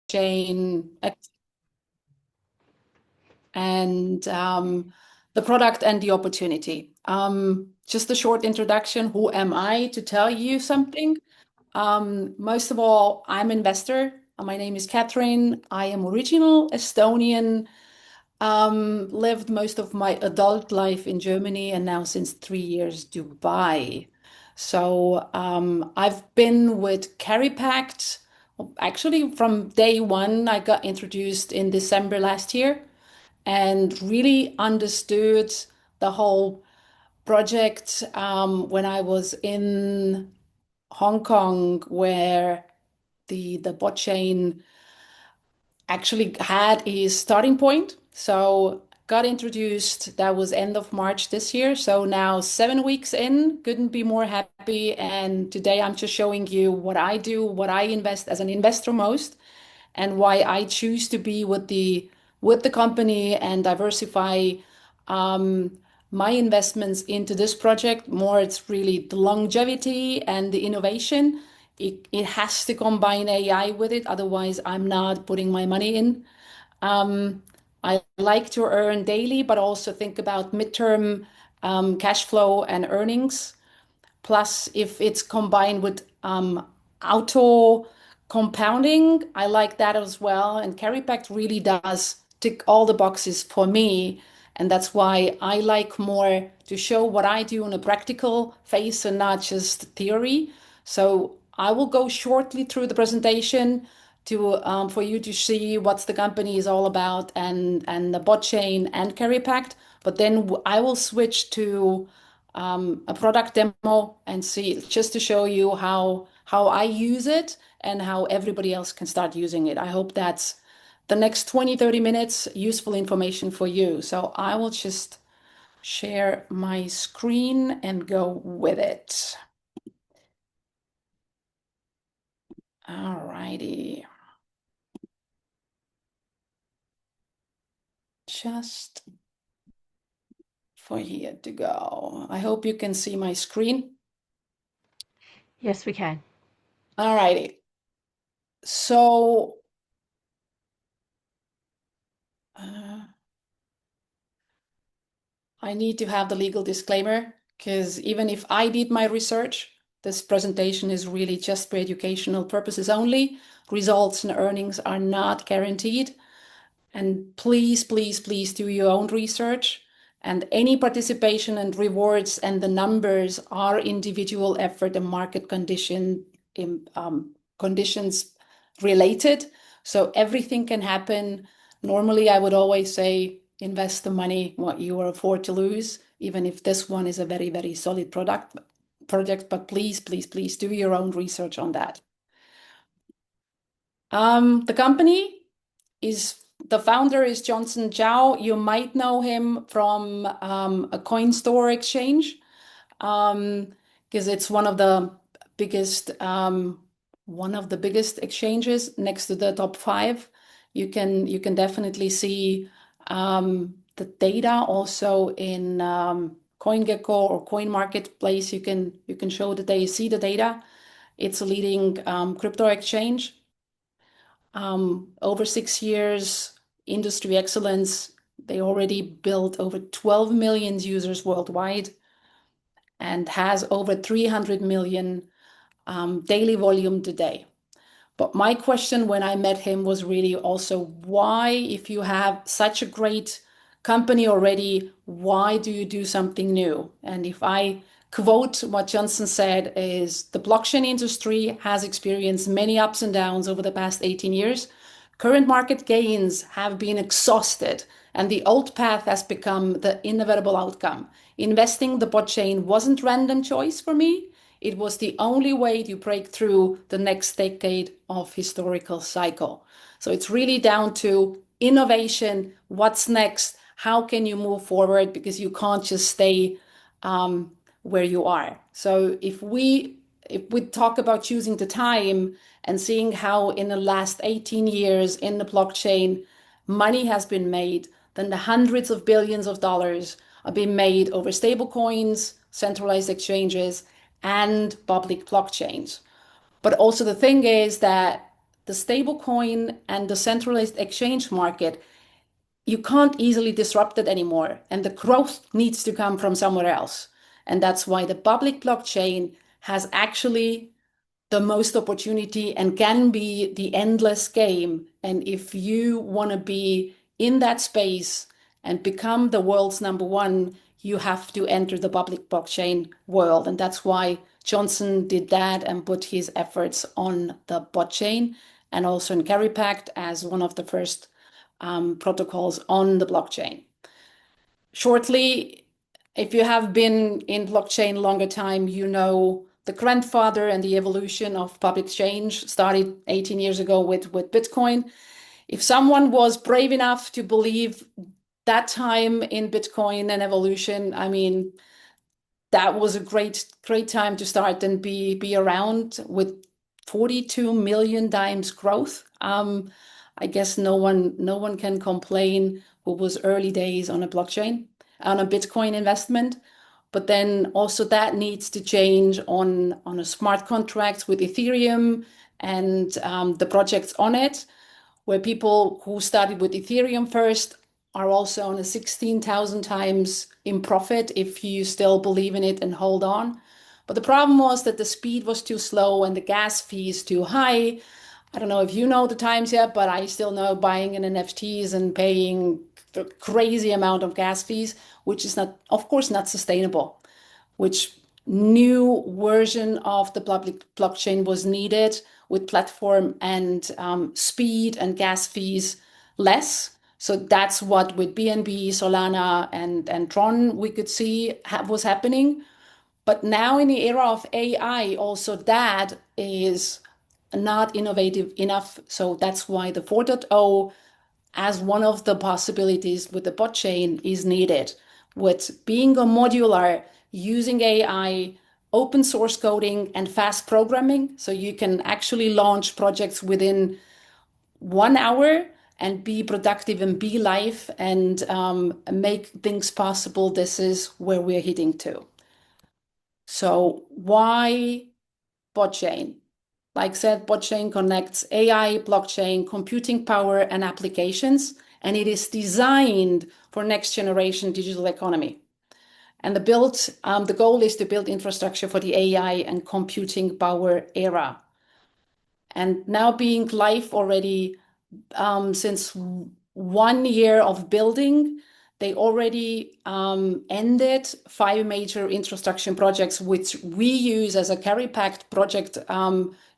blockchain, and the product and the opportunity. Just a short introduction. Who am I to tell you something? Most of all, I'm an investor. My name is Catherine. I am original Estonian. Lived most of my adult life in Germany and now since 3 years Dubai. So I've been with Cary Pact. Actually, from day one, I got introduced in December last year and really understood the whole project when I was in Hong Kong, where the bot chain actually had a starting point. So got introduced. That was end of March this year. So now 7 weeks in, couldn't be more happy. And today I'm just showing you what I do, what I invest as an investor most, and why I choose to be with the company and diversify um, my investments into this project. More, it's really the longevity and the innovation. It has to combine AI with it, otherwise I'm not putting my money in. I like to earn daily, but also think about midterm cash flow and earnings. Plus, if it's combined with auto compounding, I like that as well. And Carry Pact really does tick all the boxes for me. And that's why I like more to show what I do in a practical phase and not just theory. So I will go shortly through the presentation to for you to see what the company is all about and the bot chain and Carry Pact. But then I will switch to a product demo and see just to show you how I use it and how everybody else can start using it. I hope that's the next 20-30 minutes useful information for you. So I will just share my screen and go with it. All righty. Just for here to go. I hope you can see my screen. Yes, we can. All righty. So uh, I need to have the legal disclaimer because even if I did my research, this presentation is really just for educational purposes only. Results and earnings are not guaranteed. And please, please, please do your own research. And any participation and rewards and the numbers are individual effort and market conditions related. So everything can happen. Normally, I would always say invest the money what you are afford to lose, even if this one is a very, very solid project. But please, please, please do your own research on that. The company is the founder is Johnson Zhao. You might know him from a coin store exchange because it's biggest one of the biggest exchanges next to the top five. You can definitely see the data also in CoinGecko or Coin Marketplace. You can show that they see the data. It's a leading crypto exchange. Over 6 years, industry excellence. They already built over 12 million users worldwide and has over 300 million daily volume today. But my question when I met him was really also why, if you have such a great company already, why do you do something new? And if I quote what Johnson said is the blockchain industry has experienced many ups and downs over the past 18 years. Current market gains have been exhausted and the old path has become the inevitable outcome. Investing the blockchain wasn't random choice for me. It was the only way to break through the next decade of historical cycle. So it's really down to innovation. What's next? How can you move forward? Because you can't just stay where you are. So if we talk about choosing the time and seeing how in the last 18 years in the blockchain money has been made, then the hundreds of billions of dollars are being made over stable coins, centralized exchanges, and public blockchains. But also the thing is that the stablecoin and the centralized exchange market, you can't easily disrupt it anymore. And the growth needs to come from somewhere else. And that's why the public blockchain has actually the most opportunity and can be the endless game. And if you want to be in that space and become the world's number one, you have to enter the public blockchain world. And that's why Johnson did that and put his efforts on the bot chain and also in Cary Pact as one of the first protocols on the blockchain. Shortly, if you have been in blockchain longer time, you know the grandfather and the evolution of public exchange started 18 years ago with Bitcoin. If someone was brave enough to believe that time in Bitcoin and evolution, I mean, that was a great time to start and be around with 42 million times growth. I guess no one can complain who was early days on a blockchain, on a Bitcoin investment. But then also that needs to change on a smart contracts with Ethereum and the projects on it, where people who started with Ethereum first are also on a 16,000 times in profit if you still believe in it and hold on. But the problem was that the speed was too slow and the gas fees too high. I don't know if you know the times yet, but I still know buying in NFTs and paying a crazy amount of gas fees, which is not, of course, not sustainable. Which new version of the public blockchain was needed with platform and speed and gas fees less. So that's what with BNB, Solana, and Tron we could see was happening. But now in the era of AI, also that is not innovative enough. So that's why the 4.0 as one of the possibilities with the bot chain is needed. With being a modular, using AI, open source coding, and fast programming, so you can actually launch projects within 1 hour and be productive and be live and make things possible. This is where we're heading to. So why bot chain? Like I said, blockchain connects AI, blockchain, computing power, and applications, and it is designed for next generation digital economy. And the goal is to build infrastructure for the AI and computing power era. And now being live already since 1 year of building, they already ended 5 major infrastructure projects, which we use as a Cary Pact project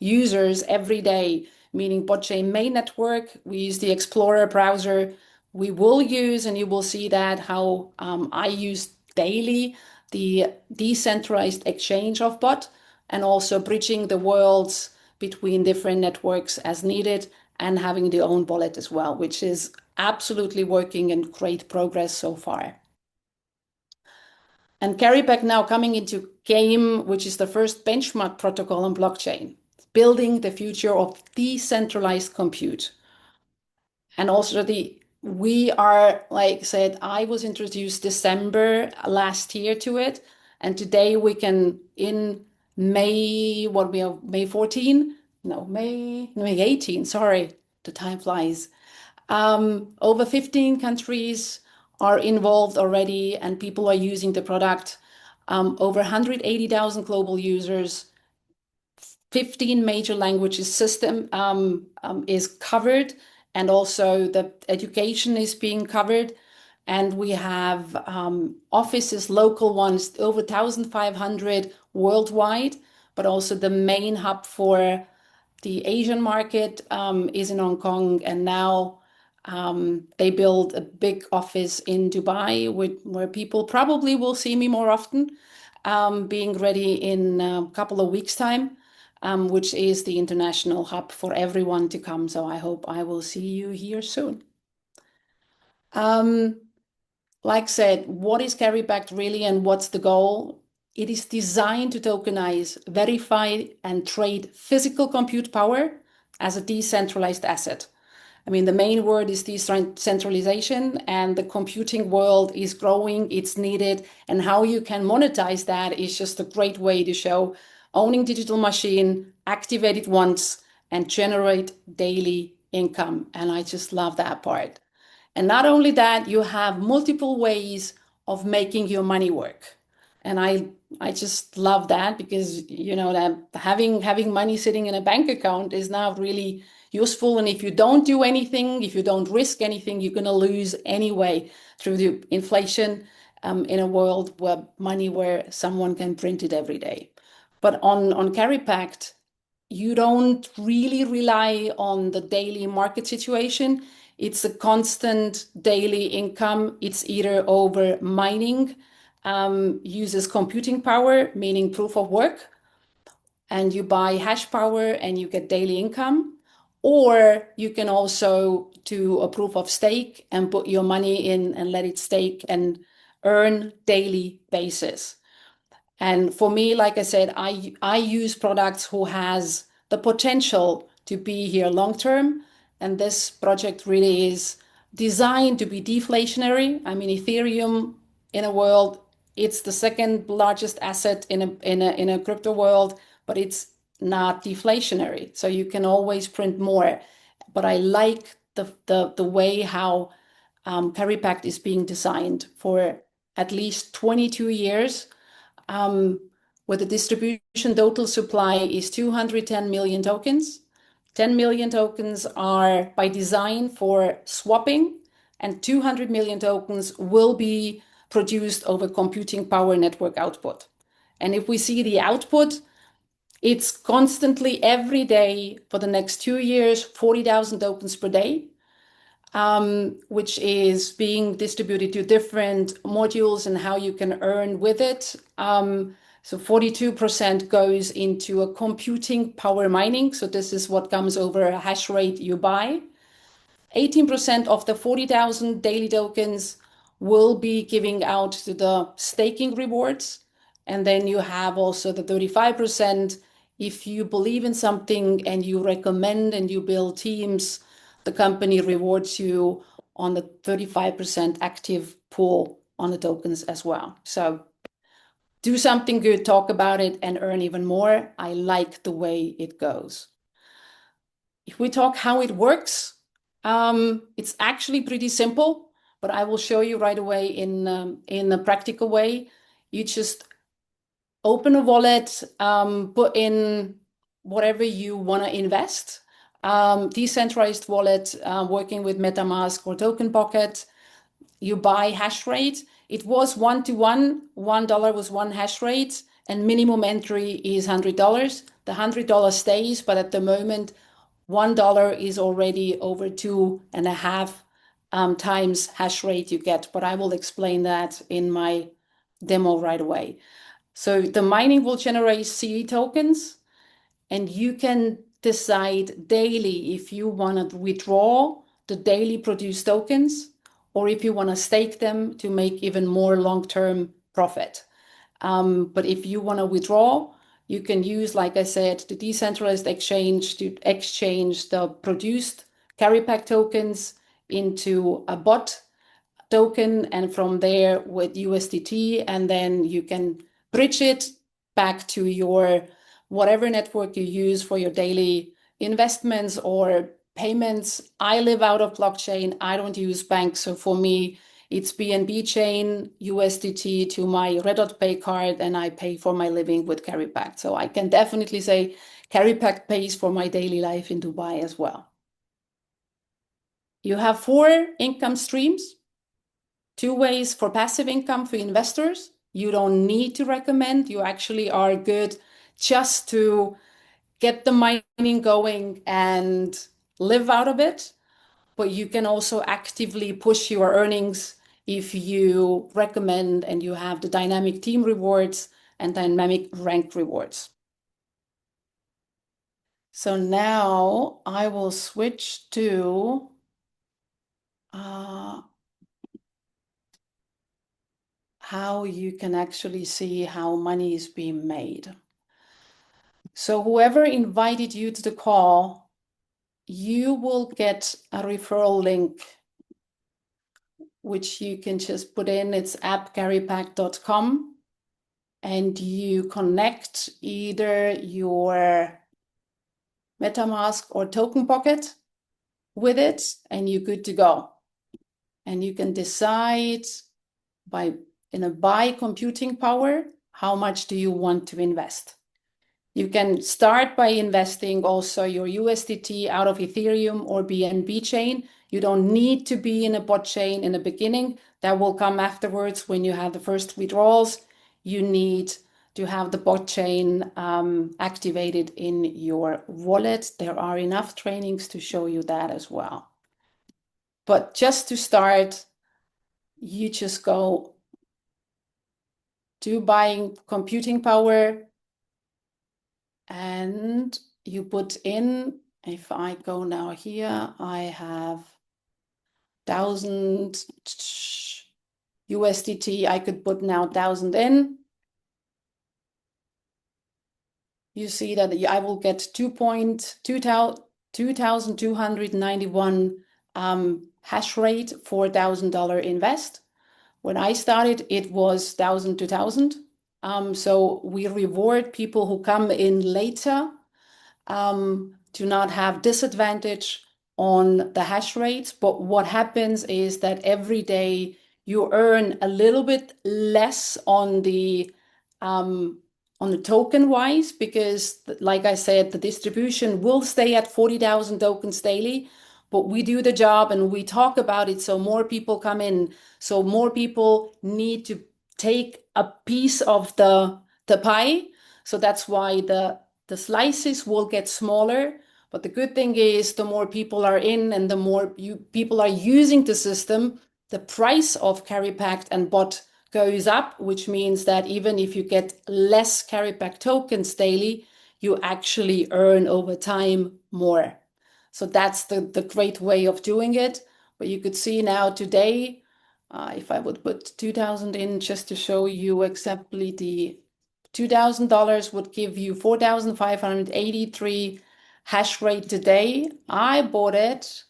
users every day, meaning botchain main network. We use the Explorer browser. We will use, and you will see that how I use daily the decentralized exchange of bot and also bridging the worlds between different networks as needed and having the own wallet as well, which is absolutely working and great progress so far. And Cary Pact now coming into game, which is the first benchmark protocol on blockchain, building the future of decentralized compute. And also we are, like I said, I was introduced December last year to it. And today we can, in May, what we have, May 14? No, May 18, sorry, the time flies. Over 15 countries are involved already and people are using the product. Over 180,000 global users, 15 major languages system is covered, and also the education is being covered. And we have offices, local ones, over 1,500 worldwide, but also the main hub for the Asian market is in Hong Kong. And now they build a big office in Dubai where people probably will see me more often, being ready in a couple of weeks' time. Which is the international hub for everyone to come. So I hope I will see you here soon. Like I said, what is Cary Pact really and what's the goal? It is designed to tokenize, verify, and trade physical compute power as a decentralized asset. I mean, the main word is decentralization, and the computing world is growing, it's needed, and how you can monetize that is just a great way to show owning digital machine, activate it once, and generate daily income. And I just love that part. And not only that, you have multiple ways of making your money work. And I just love that, because you know that having money sitting in a bank account is now really useful. And if you don't do anything, if you don't risk anything, you're going to lose anyway through the inflation, in a world where someone can print it every day. But on Cary Pact, you don't really rely on the daily market situation. It's a constant daily income. It's either over mining, uses computing power, meaning proof of work, and you buy hash power and you get daily income. Or you can also do a proof of stake and put your money in and let it stake and earn daily basis. And for me, like I said, I use products who has the potential to be here long term. And this project really is designed to be deflationary. I mean, Ethereum in a world, it's the second largest asset in a crypto world, but it's not deflationary. So you can always print more. But I like the way how Cary Pact is being designed for at least 22 years, where the distribution total supply is 210 million tokens. 10 million tokens are by design for swapping, and 200 million tokens will be produced over computing power network output. And if we see the output, it's constantly every day for the next 2 years, 40,000 tokens per day, which is being distributed to different modules and how you can earn with it. So 42% goes into a computing power mining. So this is what comes over a hash rate you buy. 18% of the 40,000 daily tokens will be giving out to the staking rewards. And then you have also the 35%. If you believe in something and you recommend and you build teams, the company rewards you on the 35% active pool on the tokens as well. So do something good, talk about it, and earn even more. I like the way it goes. If we talk how it works, it's actually pretty simple, but I will show you right away in a practical way. You just open a wallet, put in whatever you want to invest. Decentralized wallet, working with MetaMask or Token Pocket. You buy hash rate. It was 1-to-1. $1 was one hash rate, and minimum entry is $100. The $100 stays, but at the moment, $1 is already over 2.5 times hash rate you get. But I will explain that in my demo right away. So the mining will generate CE tokens, and you can decide daily if you want to withdraw the daily produced tokens or if you want to stake them to make even more long-term profit. But if you want to withdraw, you can use, like I said, the decentralized exchange to exchange the produced Cary Pact tokens into a bot token, and from there with USDT, and then you can bridge it back to your whatever network you use for your daily investments or payments. I live out of blockchain. I don't use banks. So for me, it's BNB chain, USDT to my Red Dot Pay card, and I pay for my living with Cary Pact. So I can definitely say Cary Pact pays for my daily life in Dubai as well. You have 4 income streams. 2 ways for passive income for investors. You don't need to recommend. You actually are good just to get the mining going and live out of it. But you can also actively push your earnings if you recommend and you have the dynamic team rewards and dynamic rank rewards. So now I will switch to how you can actually see how money is being made. So whoever invited you to the call, you will get a referral link, which you can just put in. It's appcarypact.com, and you connect either your MetaMask or Token Pocket with it, and you're good to go. And you can decide by computing power, how much do you want to invest? You can start by investing also your USDT out of Ethereum or BNB chain. You don't need to be in a bot chain in the beginning. That will come afterwards when you have the first withdrawals. You need to have the bot chain activated in your wallet. There are enough trainings to show you that as well. But just to start, you just go to buying computing power, and you put in, if I go now here, I have 1,000 USDT. I could put now 1,000 in. You see that I will get 2,291 hash rate for $1,000 invest. When I started, it was 1,000 to 1,000. So we reward people who come in later to not have disadvantage on the hash rates. But what happens is that every day you earn a little bit less on the token wise, because like I said, the distribution will stay at 40,000 tokens daily, but we do the job and we talk about it so more people come in. So more people need to take a piece of the pie. So that's why the slices will get smaller. But the good thing is the more people are in and the more people are using the system, the price of Cary Pact and bot goes up, which means that even if you get less Cary Pact tokens daily, you actually earn over time more. So that's the great way of doing it. But you could see now today, if I would put 2,000 in just to show you exactly, the $2,000 would give you 4,583 hash rate today. I bought it,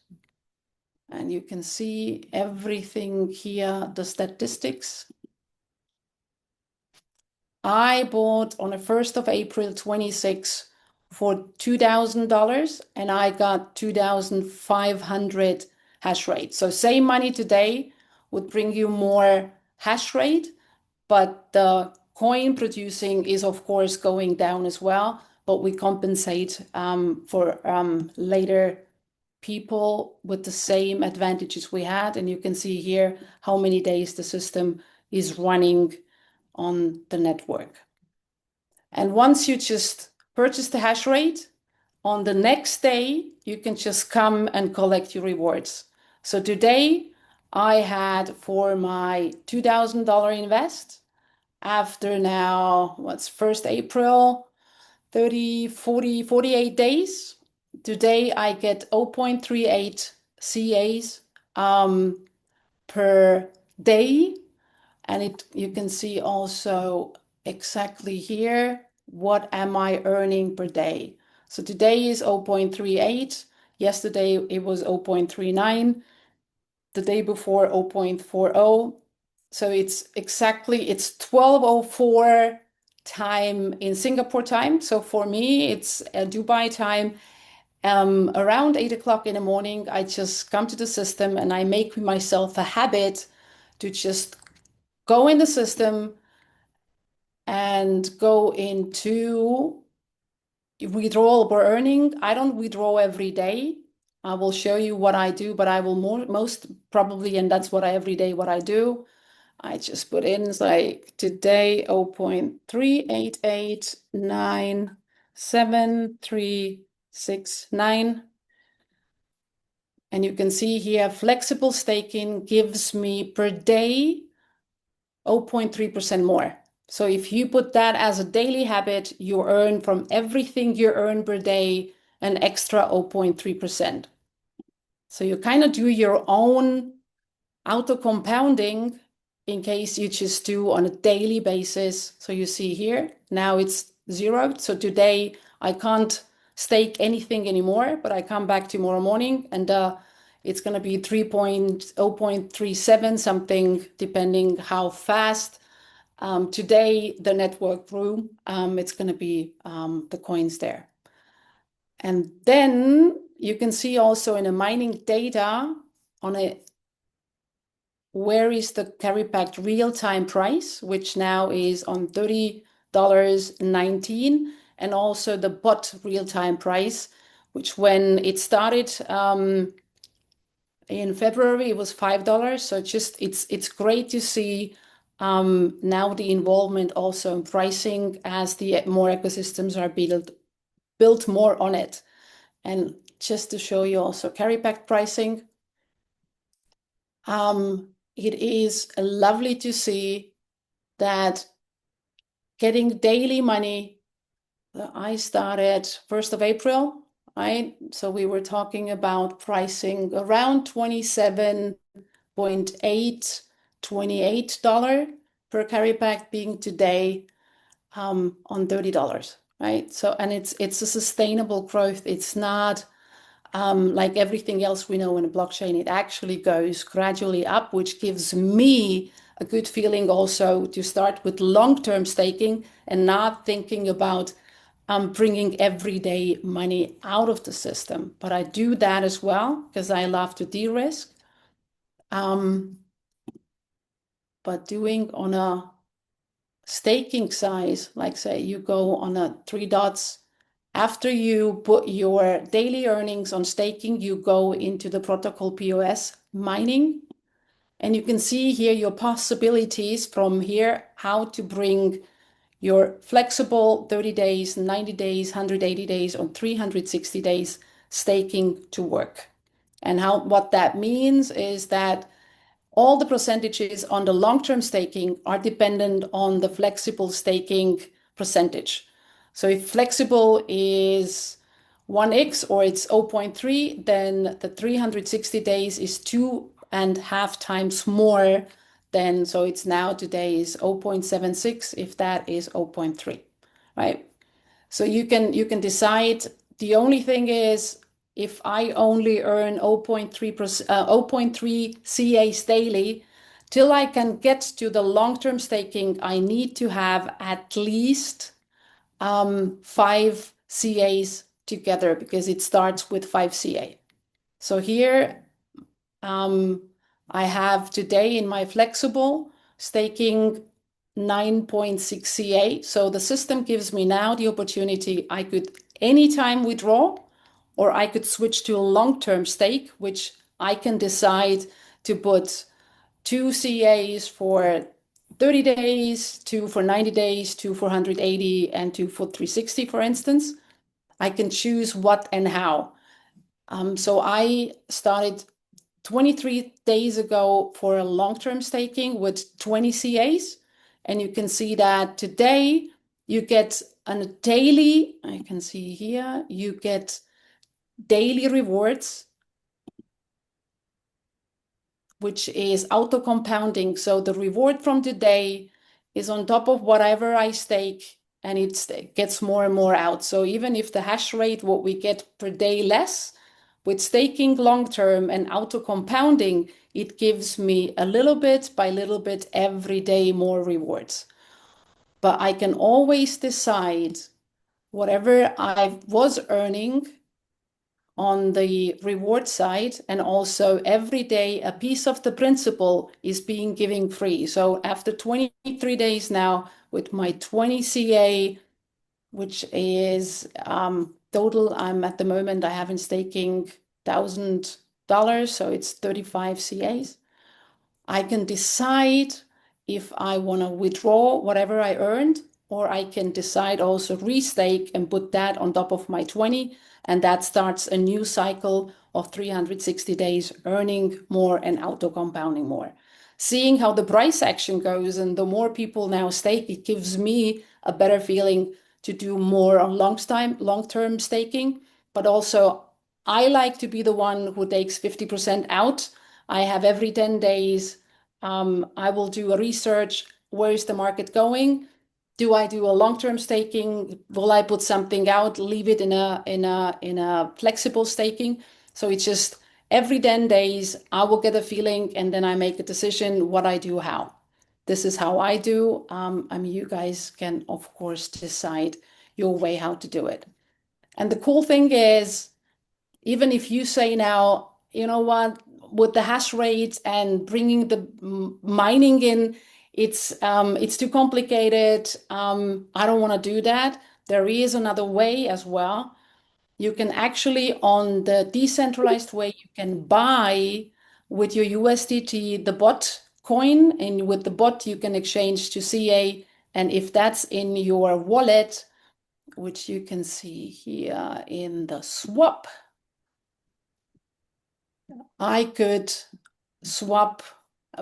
and you can see everything here, the statistics. I bought on the 1st of April 26 for $2,000, and I got 2,500 hash rate. So same money today would bring you more hash rate, but the coin producing is of course going down as well, but we compensate for later people with the same advantages we had. And you can see here how many days the system is running on the network. And once you just purchase the hash rate, on the next day, you can just come and collect your rewards. So today I had for my $2,000 invest, after now, what's 1st April, 30, 40, 48 days. Today I get 0.38 CAs per day. And you can see also exactly here, what am I earning per day? So today is 0.38. Yesterday it was 0.39. The day before 0.40. So it's 12:04 time in Singapore time. So for me, it's Dubai time. Around 8 o'clock in the morning, I just come to the system and I make myself a habit to just go in the system and go into withdrawable earning. I don't withdraw every day. I will show you what I do, but I will most probably, and that's what I do. I just put in like today 0.38897369. And you can see here, flexible staking gives me per day 0.3% more. So if you put that as a daily habit, you earn from everything you earn per day an extra 0.3%. So you kind of do your own auto compounding in case you just do on a daily basis. So you see here, now it's zero. So today I can't stake anything anymore, but I come back tomorrow morning and it's going to be 0.37 something, depending how fast. Today the network grew. It's going to be the coins there. And then you can see also in a mining data on a where is the Cary Pact real-time price, which now is on $30.19, and also the bot real-time price, which when it started in February, it was $5. So it's great to see now the involvement also in pricing as the more ecosystems are built more on it. And just to show you also Cary Pact pricing, it is lovely to see that getting daily money. I started 1st of April, right? So we were talking about pricing around 27.8, $28 per Cary Pact, being today on $30, right? So, and it's a sustainable growth. It's not like everything else we know in a blockchain. It actually goes gradually up, which gives me a good feeling also to start with long-term staking and not thinking about bringing everyday money out of the system. But I do that as well because I love to de-risk. But doing on a staking size, like say you go on a 3 dots, after you put your daily earnings on staking, you go into the protocol POS mining. And you can see here your possibilities from here, how to bring your flexible 30 days, 90 days, 180 days, or 360 days staking to work. And what that means is that all the percentages on the long-term staking are dependent on the flexible staking percentage. So if flexible is 1x or it's 0.3, then the 360 days is 2.5 times more than, so it's now today is 0.76 if that is 0.3, right? So you can decide. The only thing is, if I only earn 0.3 CAs daily, till I can get to the long-term staking, I need to have at least 5 CAs together because it starts with 5 CA. So here I have today in my flexible staking 9.6 CA. So the system gives me now the opportunity. I could anytime withdraw, or I could switch to a long-term stake, which I can decide to put 2 CAs for 30 days, 2 for 90 days, 2 for 180, and 2 for 360, for instance. I can choose what and how. So I started 23 days ago for a long-term staking with 20 CAs. And you can see that today you get a daily, I can see here, you get daily rewards, which is auto compounding. So the reward from today is on top of whatever I stake, and it gets more and more out. So even if the hash rate, what we get per day less, with staking long term and auto compounding, it gives me a little bit by little bit every day more rewards. But I can always decide whatever I was earning on the reward side, and also every day a piece of the principal is being given free. So after 23 days now with my 20 CA, which is total, I'm at the moment, I have in staking $1,000, so it's 35 CAs. I can decide if I want to withdraw whatever I earned, or I can decide also restake and put that on top of my 20, and that starts a new cycle of 360 days earning more and auto compounding more. Seeing how the price action goes, and the more people now stake, it gives me a better feeling to do more on long-term staking. But also, I like to be the one who takes 50% out. I have every 10 days, I will do a research. Where is the market going? Do I do a long-term staking? Will I put something out, leave it in a flexible staking? So it's just every 10 days, I will get a feeling, and then I make a decision what I do, how. This is how I do. I mean, you guys can, of course, decide your way how to do it. And the cool thing is, even if you say now, you know what, with the hash rate and bringing the mining in, it's too complicated. I don't want to do that. There is another way as well. You can actually, on the decentralized way, you can buy with your USDT the bot coin, and with the bot you can exchange to CA. And if that's in your wallet, which you can see here in the swap, I could swap,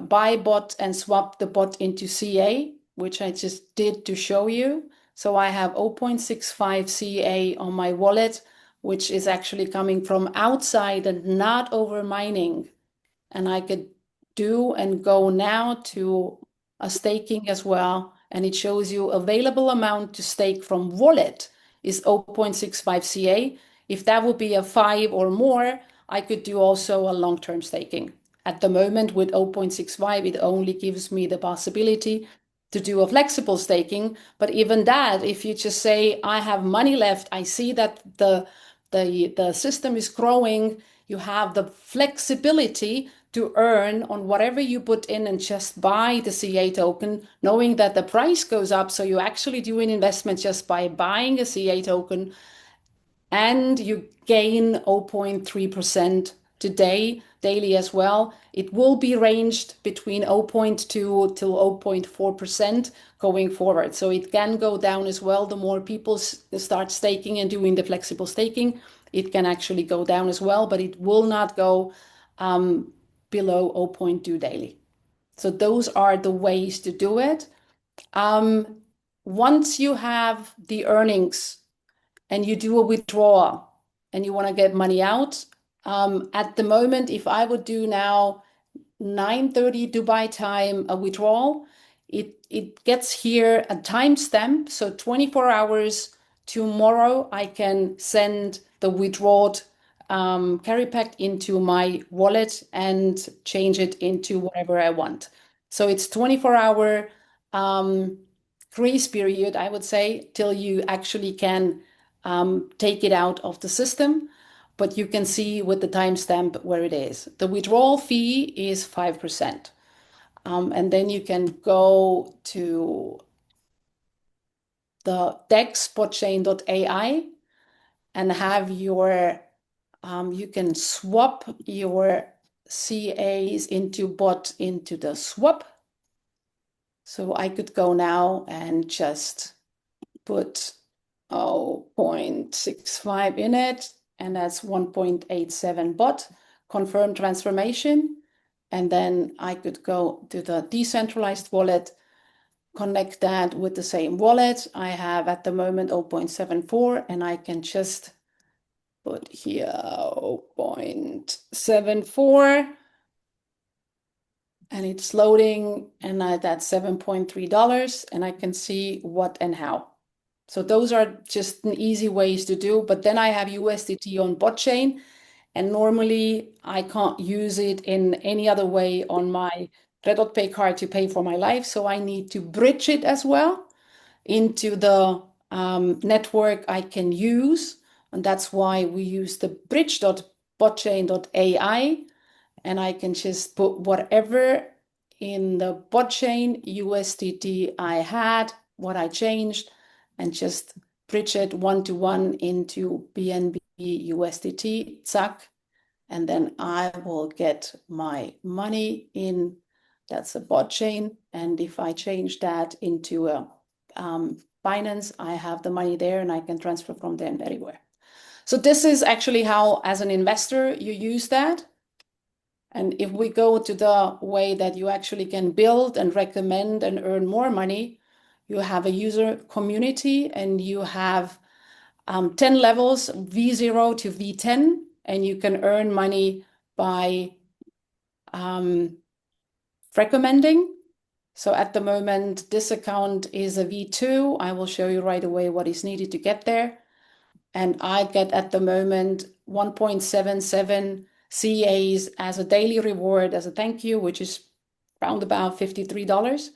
buy bot and swap the bot into CA, which I just did to show you. So I have 0.65 CA on my wallet, which is actually coming from outside and not over mining. And I could do and go now to a staking as well. And it shows you available amount to stake from wallet is 0.65 CA. If that would be a 5 or more, I could do also a long-term staking. At the moment with 0.65, it only gives me the possibility to do a flexible staking. But even that, if you just say, I have money left, I see that the system is growing, you have the flexibility to earn on whatever you put in and just buy the CA token, knowing that the price goes up. So you actually do an investment just by buying a CA token, and you gain 0.3% today, daily as well. It will be ranged between 0.2 to 0.4% going forward. So it can go down as well. The more people start staking and doing the flexible staking, it can actually go down as well, but it will not go below 0.2 daily. So those are the ways to do it. Once you have the earnings and you do a withdrawal and you want to get money out, at the moment, if I would do now 9:30 Dubai time a withdrawal, it gets here a timestamp. So 24 hours tomorrow, I can send the withdrawed Cary Pact into my wallet and change it into whatever I want. So it's 24-hour grace period, I would say, till you actually can take it out of the system. But you can see with the timestamp where it is. The withdrawal fee is 5%. And then you can go to the DEX botchain.ai and have your, you can swap your CAs into bot into the swap. So I could go now and just put 0.65 in it, and that's 1.87 bot, confirm transformation. And then I could go to the decentralized wallet, connect that with the same wallet. I have at the moment 0.74, and I can just put here 0.74, and it's loading, and that's $7.3, and I can see what and how. So those are just an easy ways to do. But then I have USDT on bot chain, and normally I can't use it in any other way on my Red Pay card to pay for my life. So I need to bridge it as well into the network I can use. And that's why we use the bridge.botchain.ai. And I can just put whatever in the bot chain USDT I had, what I changed, and just bridge it one-to-one into BNB USDT, zack, and then I will get my money in. That's a bot chain. And if I change that into a Binance, I have the money there and I can transfer from them anywhere. So this is actually how, as an investor, you use that. And if we go to the way that you actually can build and recommend and earn more money, you have a user community and you have 10 levels, V0 to V10, and you can earn money by recommending. So at the moment, this account is a V2. I will show you right away what is needed to get there. And I get at the moment 1.77 CAs as a daily reward, as a thank you, which is around about $53.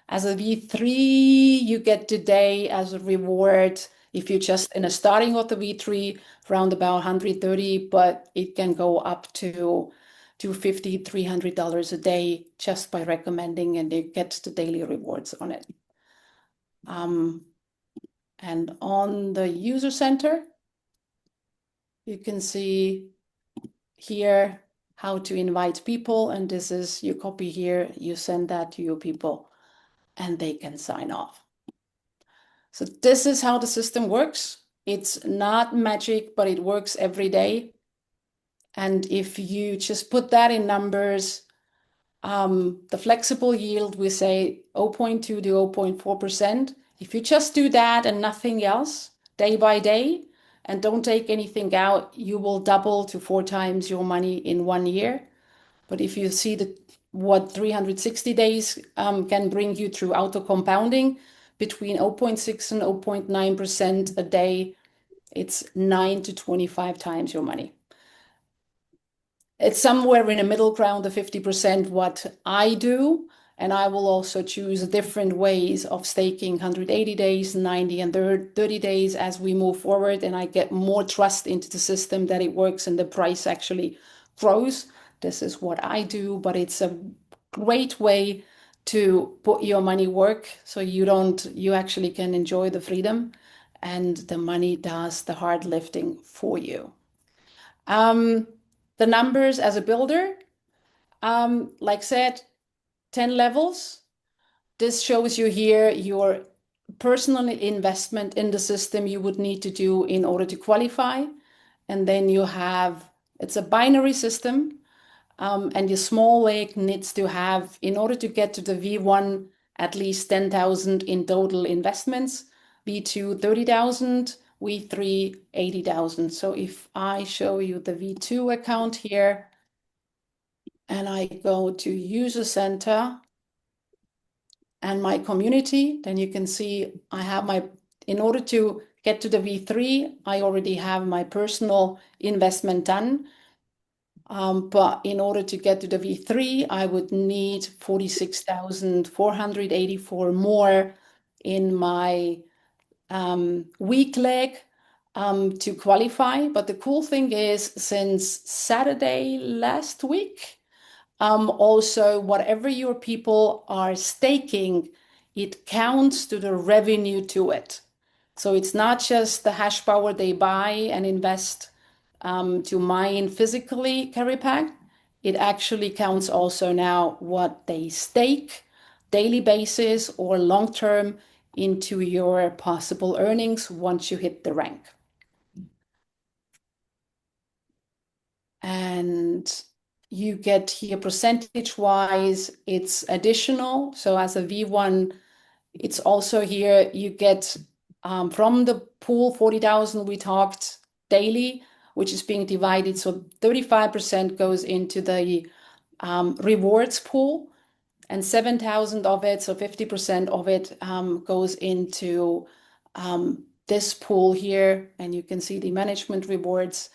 As a V3, you get today as a reward, If you just in a starting of the V3, around about 130, but it can go up to $250, $300 a day just by recommending, and you get the daily rewards on it. And on the user center, you can see here how to invite people, and this is, you copy here, you send that to your people, and they can sign off. So this is how the system works. It's not magic, but it works every day. And if you just put that in numbers, the flexible yield, we say 0.2 to 0.4%. If you just do that and nothing else, day by day, and don't take anything out, you will double to 4 times your money in 1 year. But if you see what 360 days can bring you through auto compounding, between 0.6 and 0.9% a day, it's 9 to 25 times your money. It's somewhere in the middle ground, the 50% what I do. And I will also choose different ways of staking 180 days, 90 and 30 days as we move forward. And I get more trust into the system that it works and the price actually grows. This is what I do, but it's a great way to put your money work so you actually can enjoy the freedom and the money does the hard lifting for you. The numbers as a builder, like said, 10 levels. This shows you here your personal investment in the system you would need to do in order to qualify. And then you have, it's a binary system, and your small leg needs to have, in order to get to the V1, at least 10,000 in total investments, V2, 30,000, V3, 80,000. So if I show you the V2 account here, and I go to user center and my community, then you can see I have in order to get to the V3, I already have my personal investment done. But in order to get to the V3, I would need 46,484 more in my weak leg to qualify. But the cool thing is, since Saturday last week, also, whatever your people are staking, it counts to the revenue to it. So it's not just the hash power they buy and invest to mine physically, Cary Pact. It actually counts also now what they stake daily basis or long term into your possible earnings once you hit the rank. And you get here percentage-wise, it's additional. So as a V1, it's also here, you get from the pool 40,000 we talked daily, which is being divided. So 35% goes into the rewards pool, and 7,000 of it, so 50% of it goes into this pool here. And you can see the management rewards.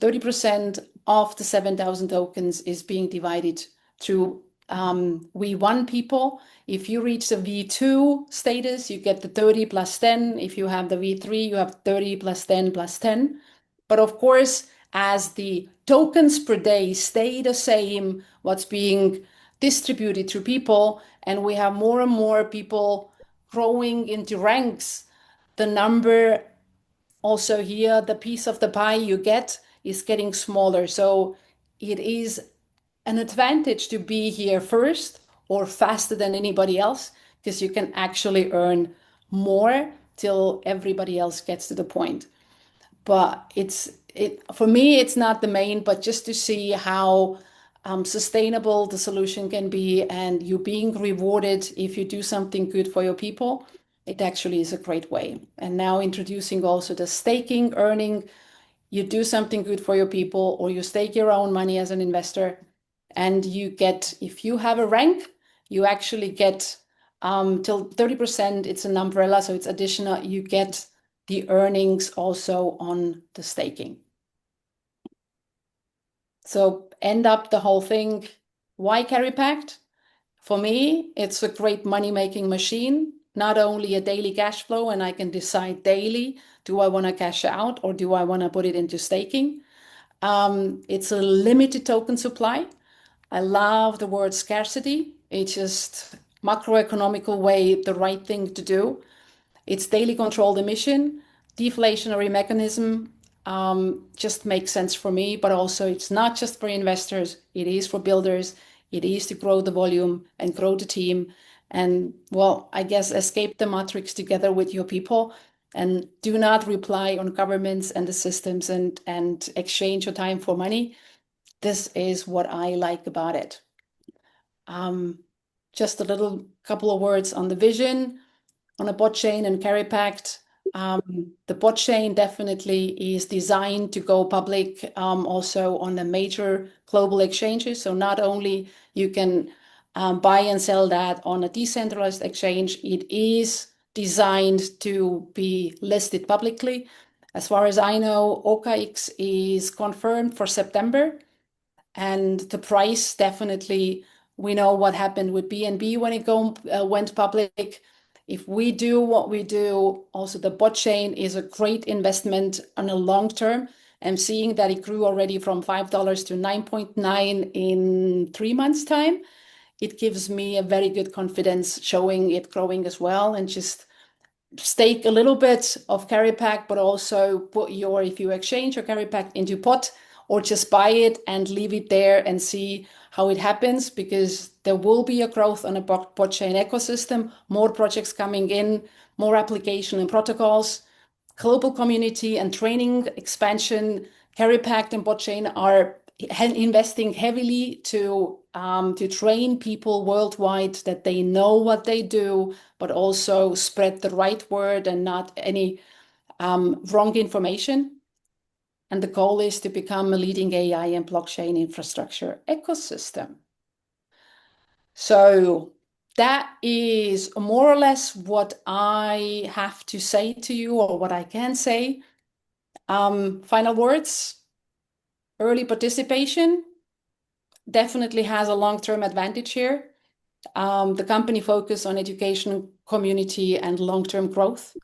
30% of the 7,000 tokens is being divided through V1 people. If you reach the V2 status, you get the 30 plus 10. If you have the V3, you have 30 plus 10 plus 10. But of course, as the tokens per day stay the same, what's being distributed through people, and we have more and more people growing into ranks, the number also here, the piece of the pie you get is getting smaller. So it is an advantage to be here first or faster than anybody else, because you can actually earn more till everybody else gets to the point. But for me, it's not the main, but just to see how sustainable the solution can be and you being rewarded if you do something good for your people, it actually is a great way. And now introducing also the staking earning, you do something good for your people or you stake your own money as an investor and you get, if you have a rank, you actually get till 30%, it's an umbrella, so it's additional, you get the earnings also on the staking. So end up the whole thing. Why Cary Pact? For me, it's a great money-making machine. not only a daily cash flow, and I can decide daily, do I want to cash out or do I want to put it into staking? It's a limited token supply. I love the word scarcity. It's just macroeconomical way, the right thing to do. It's daily controlled emission, deflationary mechanism, just makes sense for me, but also it's not just for investors, it is for builders, it is to grow the volume and grow the team. And well, I guess escape the matrix together with your people and do not rely on governments and the systems and exchange your time for money. This is what I like about it. Um, just a little couple of words on the vision on a bot chain and Cary Pact. The bot chain definitely is designed to go public also on the major global exchanges. So not only you can buy and sell that on a decentralized exchange, it is designed to be listed publicly. As far as I know, OKX is confirmed for September. And the price definitely, we know what happened with BNB when it went public. If we do what we do, also the bot chain is a great investment on a long term. I'm seeing that it grew already from $5 to 9.9 in 3 months' time. It gives me a very good confidence showing it growing as well, and just stake a little bit of Cary Pact, but also put your, if you exchange your Cary Pact into pot, or just buy it and leave it there and see how it happens, because there will be a growth on a bot chain ecosystem, more projects coming in, more application and protocols, global community and training expansion. Cary Pact and bot chain are investing heavily to train people worldwide that they know what they do, but also spread the right word and not any wrong information. And the goal is to become a leading AI and blockchain infrastructure ecosystem. So that is more or less what I have to say to you, or what I can say. Final words. Early participation definitely has a long-term advantage here. The company focus on education, community, and long-term growth.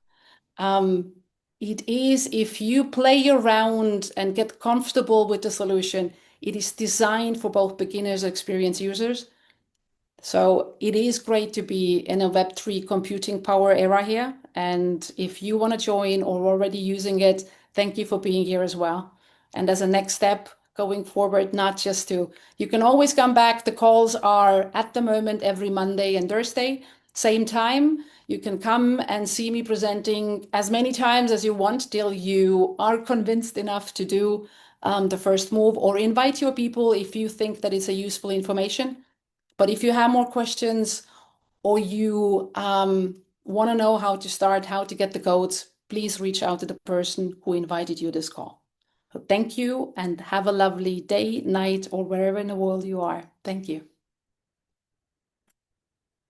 It is, if you play around and get comfortable with the solution, it is designed for both beginners and experienced users. So it is great to be in a Web3 computing power era here. And if you want to join or already using it, thank you for being here as well. And as a next step going forward, not just to, you can always come back. The calls are at the moment every Monday and Thursday, same time. You can come and see me presenting as many times as you want till you are convinced enough to do the first move, or invite your people if you think that it's a useful information. But if you have more questions, or you want to know how to start, how to get the codes, please reach out to the person who invited you this call. So thank you, and have a lovely day, night, or wherever in the world you are. Thank you.